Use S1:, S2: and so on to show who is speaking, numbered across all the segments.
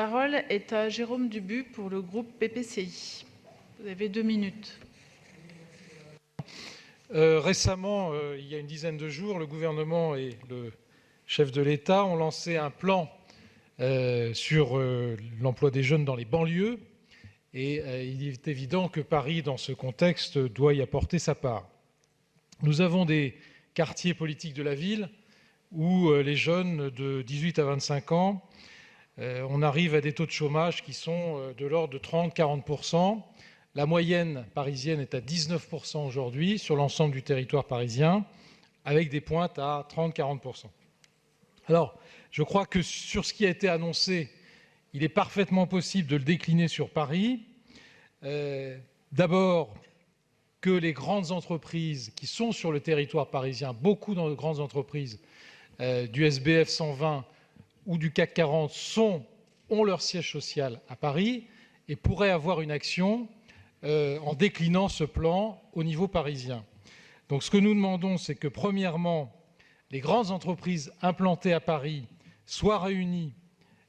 S1: La parole est à Jérôme Dubu pour le groupe PPCI. Vous avez 2 minutes.
S2: Récemment, il y a une dizaine de jours, le gouvernement et le chef de l'État ont lancé un plan sur l'emploi des jeunes dans les banlieues. Et il est évident que Paris, dans ce contexte, doit y apporter sa part. Nous avons des quartiers politiques de la ville où les jeunes de 18 à 25 ans, on arrive à des taux de chômage qui sont de l'ordre de 30-40%. La moyenne parisienne est à 19% aujourd'hui sur l'ensemble du territoire parisien, avec des pointes à 30-40%. Alors, je crois que sur ce qui a été annoncé, il est parfaitement possible de le décliner sur Paris. D'abord, que les grandes entreprises qui sont sur le territoire parisien, beaucoup de grandes entreprises du SBF 120 ou du CAC 40 ont leur siège social à Paris et pourraient avoir une action en déclinant ce plan au niveau parisien. Donc ce que nous demandons, c'est que premièrement, les grandes entreprises implantées à Paris soient réunies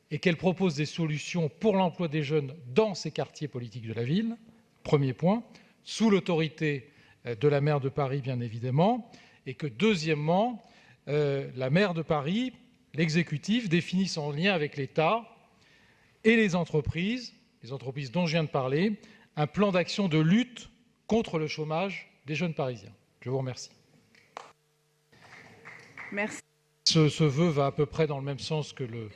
S2: et qu'elles proposent des solutions pour l'emploi des jeunes dans ces quartiers politiques de la ville, premier point, sous l'autorité de la maire de Paris, bien évidemment, et que deuxièmement, la maire de Paris, l'exécutif, définisse en lien avec l'État et les entreprises dont je viens de parler, un plan d'action de lutte contre le chômage des jeunes Parisiens. Je vous remercie.
S1: Merci.
S2: Ce vœu va à peu près dans le même sens que le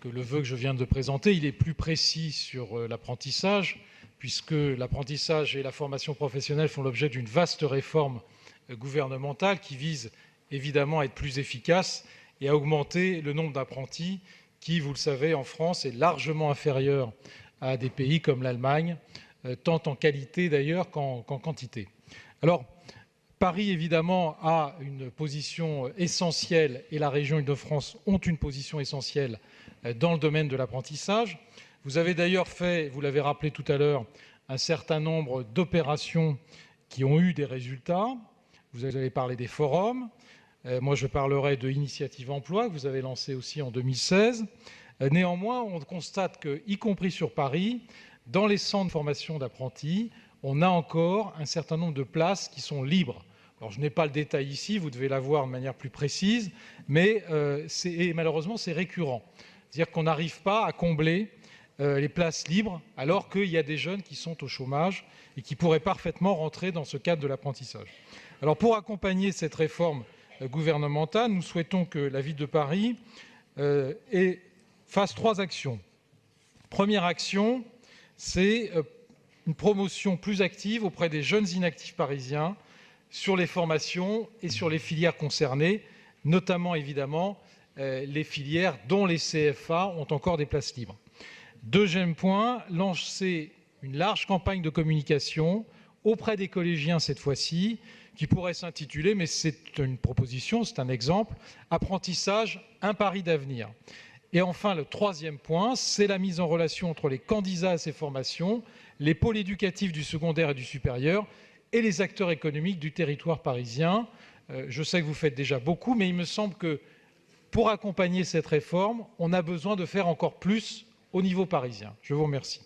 S2: vœu que je viens de présenter. Il est plus précis sur l'apprentissage, puisque l'apprentissage et la formation professionnelle font l'objet d'une vaste réforme gouvernementale qui vise évidemment à être plus efficace et à augmenter le nombre d'apprentis qui, vous le savez, en France est largement inférieur à des pays comme l'Allemagne, tant en qualité d'ailleurs qu'en quantité. Alors, Paris, évidemment, a une position essentielle et la région Île-de-France ont une position essentielle dans le domaine de l'apprentissage. Vous avez d'ailleurs fait, vous l'avez rappelé tout à l'heure, un certain nombre d'opérations qui ont eu des résultats. Vous avez parlé des forums. Moi, je parlerai de Initiative Emploi, que vous avez lancé aussi en 2016. Néanmoins, on constate que, y compris sur Paris, dans les centres de formation d'apprentis, on a encore un certain nombre de places qui sont libres. Alors, je n'ai pas le détail ici, vous devez l'avoir de manière plus précise, mais malheureusement, c'est récurrent. C'est-à-dire qu'on n'arrive pas à combler les places libres, alors qu'il y a des jeunes qui sont au chômage et qui pourraient parfaitement rentrer dans ce cadre de l'apprentissage. Alors, pour accompagner cette réforme gouvernementale, nous souhaitons que la ville de Paris fasse 3 actions. Première action, c'est une promotion plus active auprès des jeunes inactifs parisiens sur les formations et sur les filières concernées, notamment évidemment les filières dont les CFA ont encore des places libres. Deuxième point, lancer une large campagne de communication auprès des collégiens cette fois-ci, qui pourrait s'intituler, mais c'est une proposition, c'est un exemple, « Apprentissage, un pari d'avenir ». Et enfin, le troisième point, c'est la mise en relation entre les candidats à ces formations, les pôles éducatifs du secondaire et du supérieur et les acteurs économiques du territoire parisien. Je sais que vous faites déjà beaucoup, mais il me semble que pour accompagner cette réforme, on a besoin de faire encore plus au niveau parisien. Je vous remercie.